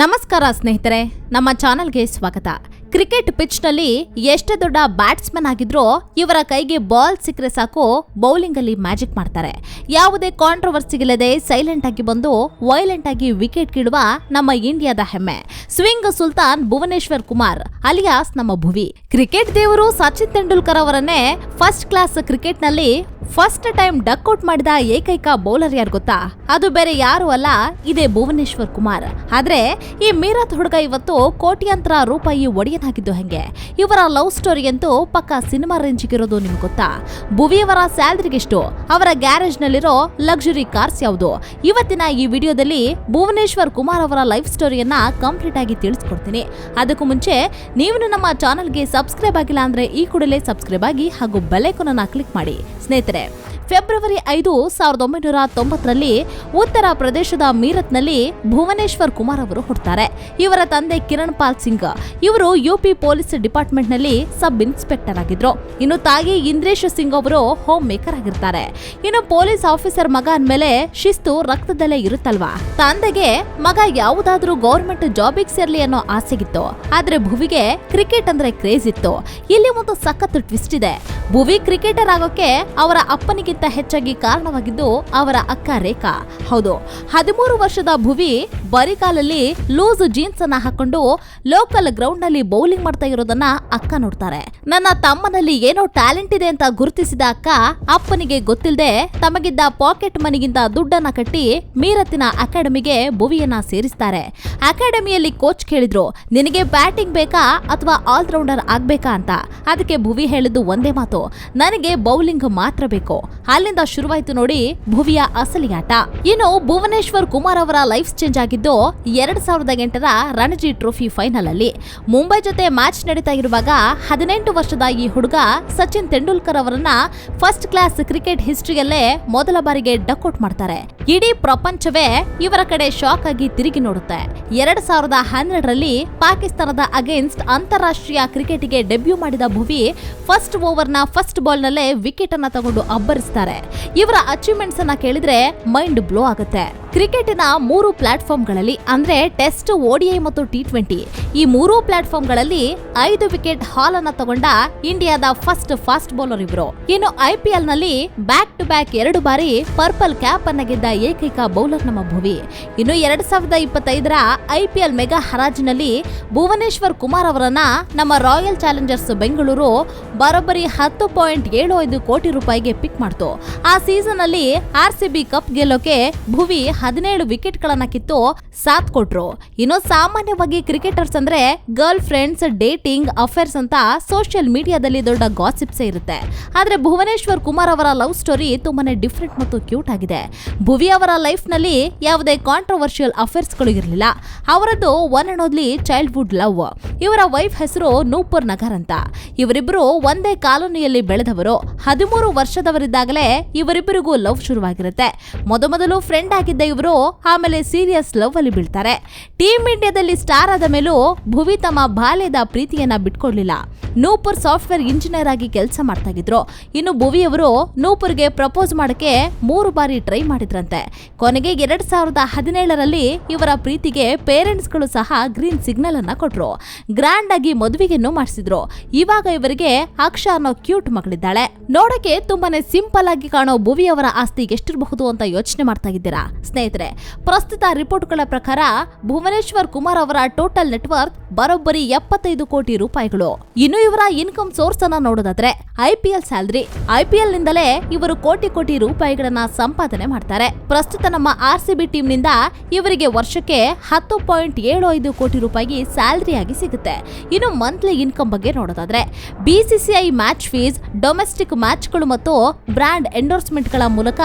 ನಮಸ್ಕಾರ ಸ್ನೇಹಿತರೆ, ನಮ್ಮ ಚಾನೆಲ್ಗೆ ಸ್ವಾಗತ. ಕ್ರಿಕೆಟ್ ಪಿಚ್ನಲ್ಲಿ ಎಷ್ಟೇ ದೊಡ್ಡ ಬ್ಯಾಟ್ಸ್ಮನ್ ಆಗಿದ್ರೂ ಇವರ ಕೈಗೆ ಬಾಲ್ ಸಿಕ್ಕರೆ ಸಾಕು ಬೌಲಿಂಗ್ ಅಲ್ಲಿ ಮ್ಯಾಜಿಕ್ ಮಾಡ್ತಾರೆ. ಯಾವುದೇ ಕಾಂಟ್ರವರ್ಸಿಗಿಲ್ಲದೆ ಸೈಲೆಂಟ್ ಆಗಿ ಬಂದು ವೈಲೆಂಟ್ ಆಗಿ ವಿಕೆಟ್ ಕೀಳುವ ನಮ್ಮ ಇಂಡಿಯಾದ ಹೆಮ್ಮೆ ಸ್ವಿಂಗ್ ಸುಲ್ತಾನ್ ಭುವನೇಶ್ವರ್ ಕುಮಾರ್ ಅಲಿಯಾಸ್ ನಮ್ಮ ಭುವಿ. ಕ್ರಿಕೆಟ್ ದೇವರು ಸಚಿನ್ ತೆಂಡೂಲ್ಕರ್ ಅವರನ್ನೇ ಫಸ್ಟ್ ಕ್ಲಾಸ್ ಕ್ರಿಕೆಟ್ ನಲ್ಲಿ ಫಸ್ಟ್ ಟೈಮ್ ಡಕ್ಔಟ್ ಮಾಡಿದ ಏಕೈಕ ಬೌಲರ್ ಯಾರು ಗೊತ್ತಾ? ಅದು ಬೇರೆ ಯಾರು ಅಲ್ಲ, ಇದೇ ಭುವನೇಶ್ವರ್ ಕುಮಾರ್. ಆದ್ರೆ ಈ ಮೀರತ್ ಹುಡುಗ ಇವತ್ತು ಕೋಟ್ಯಾಂತರ ರೂಪಾಯಿ ಒಡೆಯನಾಗಿದ್ದು ಹೆಂಗೆ? ಇವರ ಲವ್ ಸ್ಟೋರಿ ಅಂತೂ ಪಕ್ಕಾ ಸಿನಿಮಾ ರೇಂಜಿಗಿರೋದು ನಿಮ್ಗೆ ಗೊತ್ತಾ? ಭುವಿಯವರ ಸ್ಯಾಲರಿಗೆಷ್ಟು? ಅವರ ಗ್ಯಾರೇಜ್ ನಲ್ಲಿರೋ ಲಕ್ಸುರಿ ಕಾರ್ಸ್ ಯಾವುದು? ಇವತ್ತಿನ ಈ ವಿಡಿಯೋದಲ್ಲಿ ಭುವನೇಶ್ವರ್ ಕುಮಾರ್ ಅವರ ಲೈಫ್ ಸ್ಟೋರಿಯನ್ನ ಕಂಪ್ಲೀಟ್ ಆಗಿ ತಿಳಿಸ್ಕೊಡ್ತೀನಿ. ಅದಕ್ಕೂ ಮುಂಚೆ ನೀವು ನಮ್ಮ ಚಾನೆಲ್ಗೆ ಸಬ್ಸ್ಕ್ರೈಬ್ ಆಗಿಲ್ಲ ಅಂದ್ರೆ ಈ ಕೂಡಲೇ ಸಬ್ಸ್ಕ್ರೈಬ್ ಆಗಿ ಹಾಗೂ ಬೆಲ್ ಐಕಾನ್ ಅನ್ನು ಕ್ಲಿಕ್ ಮಾಡಿ. ಸ್ನೇಹಿತರೆ, ಫೆಬ್ರವರಿ 5, 1990ರಲ್ಲಿ ಉತ್ತರ ಪ್ರದೇಶದ ಮೀರತ್ನಲ್ಲಿ ಭುವನೇಶ್ವರ್ ಕುಮಾರ್ ಅವರು ಹುಟ್ಟುತ್ತಾರೆ. ಇವರ ತಂದೆ ಕಿರಣ್ ಪಾಲ್ ಸಿಂಗ್, ಇವರು ಯುಪಿ ಪೊಲೀಸ್ ಡಿಪಾರ್ಟ್ಮೆಂಟ್ ನಲ್ಲಿ ಸಬ್ ಇನ್ಸ್ಪೆಕ್ಟರ್ ಆಗಿದ್ರು. ಇನ್ನು ತಾಯಿ ಇಂದ್ರೇಶ್ ಸಿಂಗ್ ಅವರು ಹೋಮ್ ಮೇಕರ್ ಆಗಿರ್ತಾರೆ. ಇನ್ನು ಪೊಲೀಸ್ ಆಫೀಸರ್ ಮಗ ಅಂದ್ಮೇಲೆ ಶಿಸ್ತು ರಕ್ತದಲ್ಲೇ ಇರುತ್ತಲ್ವಾ? ತಂದೆಗೆ ಮಗ ಯಾವುದಾದ್ರೂ ಗೌರ್ಮೆಂಟ್ ಜಾಬಿಗೆ ಸೇರ್ಲಿ ಅನ್ನೋ ಆಸೆಗಿತ್ತು. ಆದ್ರೆ ಭುವಿಗೆ ಕ್ರಿಕೆಟ್ ಅಂದ್ರೆ ಕ್ರೇಜ್ ಇತ್ತು. ಇಲ್ಲಿ ಒಂದು ಸಖತ್ ಟ್ವಿಸ್ಟ್ ಇದೆ. ಭುವಿ ಕ್ರಿಕೆಟರ್ ಆಗೋಕೆ ಅವರ ಅಪ್ಪನಿಗಿಂತ ಹೆಚ್ಚಾಗಿ ಕಾರಣವಾಗಿದ್ದು ಅವರ ಅಕ್ಕ ರೇಖಾ. ಹೌದು, 13 ವರ್ಷದ ಭುವಿ ಬರಿಗಾಲಲ್ಲಿ ಲೂಸ್ ಜೀನ್ಸ್ ಅನ್ನ ಹಾಕೊಂಡು ಲೋಕಲ್ ಗ್ರೌಂಡ್ ನಲ್ಲಿ ಬೌಲಿಂಗ್ ಮಾಡ್ತಾ ಇರೋದನ್ನ ಅಕ್ಕ ನೋಡ್ತಾರೆ. ನನ್ನ ತಮ್ಮನಲ್ಲಿ ಏನೋ ಟ್ಯಾಲೆಂಟ್ ಇದೆ ಅಂತ ಗುರುತಿಸಿದ ಅಕ್ಕ ಅಪ್ಪನಿಗೆ ಗೊತ್ತಿಲ್ಲದೆ ತಮಗಿದ್ದ ಪಾಕೆಟ್ ಮನಿಗಿಂತ ದುಡ್ಡನ್ನ ಕಟ್ಟಿ ಮೀರತ್ತಿನ ಅಕಾಡೆಮಿಗೆ ಭುವಿಯನ್ನ ಸೇರಿಸ್ತಾರೆ. ಅಕಾಡೆಮಿಯಲ್ಲಿ ಕೋಚ್ ಕೇಳಿದ್ರು, ನಿನಗೆ ಬ್ಯಾಟಿಂಗ್ ಬೇಕಾ ಅಥವಾ ಆಲ್ರೌಂಡರ್ ಆಗ್ಬೇಕಾ ಅಂತ. ಅದಕ್ಕೆ ಭುವಿ ಹೇಳಿದ್ದು ಒಂದೇ ಮಾತು, ನನಗೆ ಬೌಲಿಂಗ್ ಮಾತ್ರ ಬೇಕು. ಅಲ್ಲಿಂದ ಶುರುವಾಯ್ತು ನೋಡಿ ಭುವಿಯ ಅಸಲಿ ಆಟ. ಇನ್ನು ಭುವನೇಶ್ವರ್ ಕುಮಾರ್ ಅವರ ಲೈಫ್ ಚೇಂಜ್ ಆಗಿದ್ದು 2008ರ ರಣಜಿ ಟ್ರೋಫಿ ಫೈನಲ್ ಅಲ್ಲಿ. ಮುಂಬೈ ಜೊತೆ ಮ್ಯಾಚ್ ನಡೀತಾ ಇರುವಾಗ 18 ವರ್ಷದ ಈ ಹುಡುಗ ಸಚಿನ್ ತೆಂಡೂಲ್ಕರ್ ಅವರನ್ನ ಫಸ್ಟ್ ಕ್ಲಾಸ್ ಕ್ರಿಕೆಟ್ ಹಿಸ್ಟ್ರಿಯಲ್ಲೇ ಮೊದಲ ಬಾರಿಗೆ ಡಕ್ಔಟ್ ಮಾಡ್ತಾರೆ. ಇಡೀ ಪ್ರಪಂಚವೇ ಇವರ ಕಡೆ ಶಾಕ್ ಆಗಿ ತಿರುಗಿ ನೋಡುತ್ತೆ. 2012ರಲ್ಲಿ ಪಾಕಿಸ್ತಾನದ ಅಗೇನ್ಸ್ಟ್ ಅಂತಾರಾಷ್ಟ್ರೀಯ ಕ್ರಿಕೆಟ್ಗೆ ಡೆಬ್ಯೂ ಮಾಡಿದ ಭುವಿ ಫಸ್ಟ್ ಓವರ್ನ ಫಸ್ಟ್ ಬಾಲ್ ನಲ್ಲೇ ವಿಕೆಟ್ ಅನ್ನ ತಗೊಂಡು ಅಬ್ಬರಿಸ್ತಾರೆ. ಇವರ ಅಚೀವ್ಮೆಂಟ್ಸ್ ಅನ್ನ ಕೇಳಿದ್ರೆ ಮೈಂಡ್ ಬ್ಲೋ ಆಗುತ್ತೆ. ಕ್ರಿಕೆಟಿನ 3 ಪ್ಲಾಟ್ಫಾರ್ಮ್ಗಳಲ್ಲಿ ಅಂದ್ರೆ ಟೆಸ್ಟ್, ODI ಮತ್ತು T20 ಈ 3 ಪ್ಲಾಟ್ಫಾರ್ಮ್ಗಳಲ್ಲಿ 5 ವಿಕೆಟ್ ಹಾಲ್ ಅನ್ನ ತಗೊಂಡ ಇಂಡಿಯಾದ ಫಸ್ಟ್ ಫಾಸ್ಟ್ ಬೌಲರ್ ಇವರು. ಇನ್ನು IPL ನಲ್ಲಿ ಬ್ಯಾಕ್ ಟು ಬ್ಯಾಕ್ 2 ಬಾರಿ ಪರ್ಪಲ್ ಕ್ಯಾಪ್ ಅನ್ನ ಗೆದ್ದ ಏಕೈಕ ಬೌಲರ್ ನಮ್ಮ ಭುವಿ. ಇನ್ನು 2025ರ IPL ಮೆಗಾ ಹರಾಜಿನಲ್ಲಿ ಭುವನೇಶ್ವರ್ ಕುಮಾರ್ ಅವರನ್ನ ನಮ್ಮ ರಾಯಲ್ ಚಾಲೆಂಜರ್ಸ್ ಬೆಂಗಳೂರು ಬರೋಬ್ಬರಿ 10.75 ಕೋಟಿ ರೂಪಾಯಿಗೆ ಪಿಕ್ ಮಾಡ್ತು. ಆ ಸೀಸನ್ ಅಲ್ಲಿ RCB ಕಪ್ ಗೆಲ್ಲೋಕೆ ಭುವಿ 17 ವಿಕೆಟ್ ಗಳನ್ನ ಕಿತ್ತು ಸಾಥ್ ಕೊಟ್ರು. ಇನ್ನು ಸಾಮಾನ್ಯವಾಗಿ ಕ್ರಿಕೆಟರ್ಸ್ ಅಂದ್ರೆ ಗರ್ಲ್ ಫ್ರೆಂಡ್ಸ್, ಡೇಟಿಂಗ್, ಅಫೇರ್ಸ್ ಅಂತ ಸೋಷಿಯಲ್ ಮೀಡಿಯಾದಲ್ಲಿ ದೊಡ್ಡ ಗಾಸಿಪ್ಸೇ ಇರುತ್ತೆ. ಆದ್ರೆ ಭುವನೇಶ್ವರ್ ಕುಮಾರ್ ಅವರ ಲವ್ ಸ್ಟೋರಿ ತುಂಬಾನೇ ಡಿಫ್ರೆಂಟ್ ಮತ್ತು ಕ್ಯೂಟ್ ಆಗಿದೆ. ಭುವಿ ಅವರ ಲೈಫ್ ನಲ್ಲಿ ಯಾವುದೇ ಕಾಂಟ್ರವರ್ಷಿಯಲ್ ಅಫೇರ್ಸ್ ಗಳು ಇರಲಿಲ್ಲ. ಅವರದ್ದು one and only childhood love. ಇವರ ವೈಫ್ ಹೆಸರು ನೂಪುರ್ ನಗರ್ ಅಂತ. ಇವರಿಬ್ಬರು ಒಂದೇ ಕಾಲೋನಿಯಲ್ಲಿ ಬೆಳೆದವರು. 13 ವರ್ಷದವರಿದ್ದಾಗಲೇ ಇವರಿಬ್ಬರಿಗೂ ಲವ್ ಶುರುವಾಗಿರುತ್ತೆ. ಮೊದಲು ಫ್ರೆಂಡ್ ಆಗಿದ್ದ ಇವರು ಆಮೇಲೆ ಸೀರಿಯಸ್ ಲವ್ ಅಲ್ಲಿ ಬೀಳ್ತಾರೆ. ಟೀಮ್ ಇಂಡಿಯಾದಲ್ಲಿ ಸ್ಟಾರ್ ಆದ ಮೇಲೂ ಭುವಿ ತಮ್ಮ ಬಾಲ್ಯದ ಪ್ರೀತಿಯನ್ನ ಬಿಟ್ಕೊಡ್ಲಿಲ್ಲ. ನೂಪುರ್ ಸಾಫ್ಟ್ವೇರ್ ಇಂಜಿನಿಯರ್ ಆಗಿ ಕೆಲಸ ಮಾಡ್ತಾ ಇದ್ರು. ಇನ್ನು ಭುವಿ ಅವರು ನೂಪುರ್ಗೆ ಪ್ರಪೋಸ್ ಮಾಡಕ್ಕೆ 3 ಬಾರಿ ಟ್ರೈ ಮಾಡಿದ್ರಂತೆ. ಕೊನೆಗೆ 2017ರಲ್ಲಿ ಇವರ ಪ್ರೀತಿಗೆ ಪೇರೆಂಟ್ಸ್ ಗಳು ಸಹ ಗ್ರೀನ್ ಸಿಗ್ನಲ್ ಅನ್ನ ಕೊಟ್ರು. ಗ್ರ್ಯಾಂಡ್ ಆಗಿ ಮದುವೆಯನ್ನು ಮಾಡಿಸಿದ್ರು. ಇವಾಗ ಇವರಿಗೆ ಅಕ್ಷ ಅನ್ನೋ ಕ್ಯೂಟ್ ಮಗಳಿದ್ದಾಳೆ. ನೋಡಕ್ಕೆ ತುಂಬಾನೇ ಸಿಂಪಲ್ ಆಗಿ ಕಾಣೋ ಭುವಿ ಅವರ ಆಸ್ತಿ ಎಷ್ಟಿರಬಹುದು ಅಂತ ಯೋಚನೆ ಮಾಡ್ತಾ ಇದ್ದೀರಾ ಸ್ನೇಹಿತರೆ? ಪ್ರಸ್ತುತ ರಿಪೋರ್ಟ್ಗಳ ಪ್ರಕಾರ ಭುವನೇಶ್ವರ್ ಕುಮಾರ್ ಅವರ ಟೋಟಲ್ ನೆಟ್ವರ್ತ್ ಬರೋಬ್ಬರಿ 75 ಕೋಟಿ ರೂಪಾಯಿಗಳು. ಇನ್ನು ಇವರ ಇನ್ಕಮ್ ಸೋರ್ಸ್ ಅನ್ನ ನೋಡೋದಾದ್ರೆ IPL ಸ್ಯಾಲರಿ. IPL ನಿಂದಲೇ ಇವರು ಕೋಟಿ ರೂಪಾಯಿಗಳನ್ನ ಸಂಪಾದನೆ ಮಾಡ್ತಾರೆ. ಪ್ರಸ್ತುತ ನಮ್ಮ RCB ಟೀಮ್ ನಿಂದ ಇವರಿಗೆ ವರ್ಷಕ್ಕೆ 10.75 ಕೋಟಿ ರೂಪಾಯಿ ಸ್ಯಾಲರಿ ಆಗಿ ಸಿಗುತ್ತೆ. ಇನ್ನು ಮಂತ್ಲಿ ಇನ್ಕಮ್ ಬಗ್ಗೆ ನೋಡೋದಾದ್ರೆ BCCI ಮ್ಯಾಚ್ ಫೀಸ್, ಡೊಮೆಸ್ಟಿಕ್ ಮ್ಯಾಚ್ಗಳು ಮತ್ತು ಬ್ರಾಂಡ್ ಎಂಡೋರ್ಸ್ಮೆಂಟ್ ಗಳ ಮೂಲಕ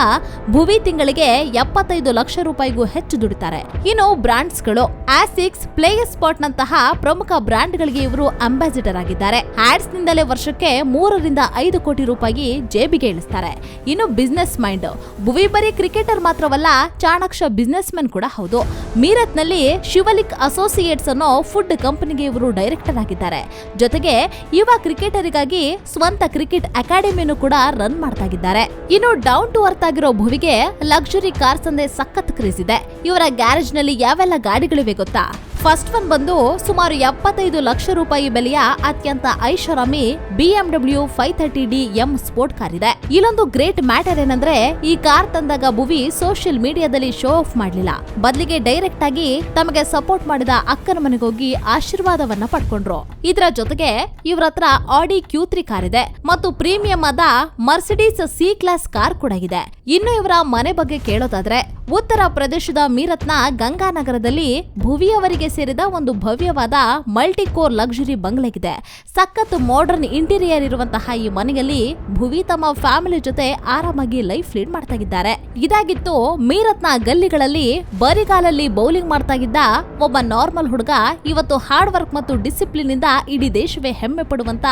ಭುವಿ ತಿಂಗಳಿಗೆ 75 ಲಕ್ಷ ರೂಪಾಯಿಗೂ ಹೆಚ್ಚು ದುಡಿತಾರೆ. ಇನ್ನು ಬ್ರಾಂಡ್ಸ್ಗಳು ಆಸಿಕ್ಸ್, ಪ್ಲೇಯರ್ ಸ್ಪಾಟ್ ನಂತಹ ಪ್ರಮುಖ ಬ್ರಾಂಡ್ ಗಳಿಗೆ ಇವರು ಅಂಬಾಸಿಡರ್ ಆಗಿದ್ದಾರೆ. ಆಡ್ಸ್ ನಿಂದಲೇ ವರ್ಷಕ್ಕೆ 3 ರಿಂದ 5 ಕೋಟಿ ರೂಪಾಯಿ ಜೇಬಿಗೆ ಇಳಿಸ್ತಾರೆ. ಇನ್ನು ಬಿಸ್ನೆಸ್ ಮೈಂಡ್. ಭುವಿ ಬರೀ ಕ್ರಿಕೆಟರ್ ಮಾತ್ರವಲ್ಲ, ಚಾಣಾಕ್ಷ ಬಿಸ್ನೆಸ್ ಮನ್ ಕೂಡ ಹೌದು. ಮೀರತ್ ನಲ್ಲಿ ಶಿವಲಿಕ್ ಅಸೋಸಿಯೇಟ್ಸ್ ಅನ್ನೋ ಫುಡ್ ಕಂಪನಿಗೆ ಇವರು ಡೈರೆಕ್ಟರ್ ಆಗಿದ್ದಾರೆ. ಜೊತೆಗೆ ಯುವ ಕ್ರಿಕೆಟರಿಗಾಗಿ ಸ್ವಂತ ಕ್ರಿಕೆಟ್ ಅಕಾಡೆಮಿಯನ್ನು ಕೂಡ ರನ್ ಮಾಡ್ತಾ ಇದ್ದಾರೆ. ಇನ್ನು ಡೌನ್ ಟು ಅರ್ತ್ ಆಗಿರೋ ಭುವಿಗೆ ಲಕ್ಸುರಿ ಕಾರ್ಸ್ ಅಂದ್ರೆ ಸಖತ್ ಕ್ರೇಜ್ ಇದೆ. ಇವರ ಗ್ಯಾರೇಜ್ ನಲ್ಲಿ ಯಾವೆಲ್ಲ ಗಾಡಿಗಳಿವೆ ಗೊತ್ತಾ? ಫಸ್ಟ್ ಒನ್ ಬಂದು ಸುಮಾರು 75 ಲಕ್ಷ ರೂಪಾಯಿ ಬೆಲೆಯ ಅತ್ಯಂತ ಐಷಾರಾಮಿ BMW 530D ಸ್ಪೋರ್ಟ್ ಕಾರ್ ಇದೆ. ಇಲ್ಲೊಂದು ಗ್ರೇಟ್ ಮ್ಯಾಟರ್ ಏನಂದ್ರೆ, ಈ ಕಾರ್ ತಂದಾಗ ಭುವಿ ಸೋಷಿಯಲ್ ಮೀಡಿಯಾದಲ್ಲಿ ಶೋ ಆಫ್ ಮಾಡಲಿಲ್ಲ. ಬದಲಿಗೆ ಡೈರೆಕ್ಟ್ ಆಗಿ ತಮಗೆ ಸಪೋರ್ಟ್ ಮಾಡಿದ ಅಕ್ಕನ ಮನೆಗೆ ಹೋಗಿ ಆಶೀರ್ವಾದವನ್ನ ಪಡ್ಕೊಂಡ್ರು. ಇದರ ಜೊತೆಗೆ ಇವ್ರ ಹತ್ರ ಆಡಿ Q3 ಕಾರ್ ಇದೆ ಮತ್ತು ಪ್ರೀಮಿಯಂ ಆದ ಮರ್ಸಿಡೀಸ್ C ಕ್ಲಾಸ್ ಕಾರ್ ಕೂಡ ಇದೆ. ಇನ್ನು ಇವರ ಮನೆ ಬಗ್ಗೆ ಕೇಳೋದಾದ್ರೆ, ಉತ್ತರ ಪ್ರದೇಶದ ಮೀರತ್ನ ಗಂಗಾನಗರದಲ್ಲಿ ಭುವಿ ಅವರಿಗೆ ಸೇರಿದ ಒಂದು ಭವ್ಯವಾದ ಮಲ್ಟಿ ಕೋರ್ ಲಕ್ಸುರಿ ಬಂಗ್ಲೆಗಿದೆ. ಸಖತ್ ಮಾಡರ್ನ್ ಇಂಟೀರಿಯರ್ ಇರುವಂತಹ ಈ ಮನೆಯಲ್ಲಿ ಭುವಿ ತಮ್ಮ ಫ್ಯಾಮಿಲಿ ಜೊತೆ ಆರಾಮಾಗಿ ಲೈಫ್ ಲೀಡ್ ಮಾಡ್ತಾ ಇದ್ದಾರೆ. ಇದಾಗಿತ್ತು ಮೀರತ್ನ ಗಲ್ಲಿಗಳಲ್ಲಿ ಬರಿಗಾಲಲ್ಲಿ ಬೌಲಿಂಗ್ ಮಾಡ್ತಾ ಇದ್ದ ಒಬ್ಬ ನಾರ್ಮಲ್ ಹುಡುಗ ಇವತ್ತು ಹಾರ್ಡ್ ವರ್ಕ್ ಮತ್ತು ಡಿಸಿಪ್ಲಿನ್ ಇಂದ ಇಡೀ ದೇಶವೇ ಹೆಮ್ಮೆ ಪಡುವಂತ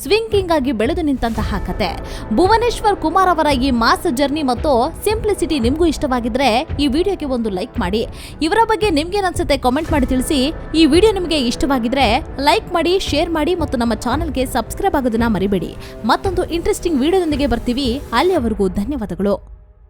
ಸ್ವಿಂಗ್ ಕಿಂಗ್ ಆಗಿ ಬೆಳೆದು ನಿಂತಹ ಕತೆ. ಭುವನೇಶ್ವರ್ ಕುಮಾರ್ ಅವರ ಈ ಮಾಸ್ ಜರ್ನಿ ಮತ್ತು ಸಿಂಪ್ಲಿಸಿಟಿ ನಿಮ್ಗೂ ಇಷ್ಟವಾಗಿದ್ರೆ ಈ ವಿಡಿಯೋಗೆ ಒಂದು ಲೈಕ್ ಮಾಡಿ. ಇವರ ಬಗ್ಗೆ ನಿಮ್ಗೇನ್ ಅನ್ಸುತ್ತೆ ಕಾಮೆಂಟ್ ಮಾಡಿ ತಿಳಿಸಿ. ಈ ವಿಡಿಯೋ ನಿಮಗೆ ಇಷ್ಟವಾಗಿದ್ರೆ ಲೈಕ್ ಮಾಡಿ, ಶೇರ್ ಮಾಡಿ ಮತ್ತು ನಮ್ಮ ಚಾನೆಲ್ಗೆ ಸಬ್ಸ್ಕ್ರೈಬ್ ಆಗೋದನ್ನ ಮರಿಬೇಡಿ. ಮತ್ತೊಂದು ಇಂಟ್ರೆಸ್ಟಿಂಗ್ ವಿಡಿಯೋದೊಂದಿಗೆ ಬರ್ತೀವಿ. ಅಲ್ಲಿಯವರೆಗೂ ಧನ್ಯವಾದಗಳು.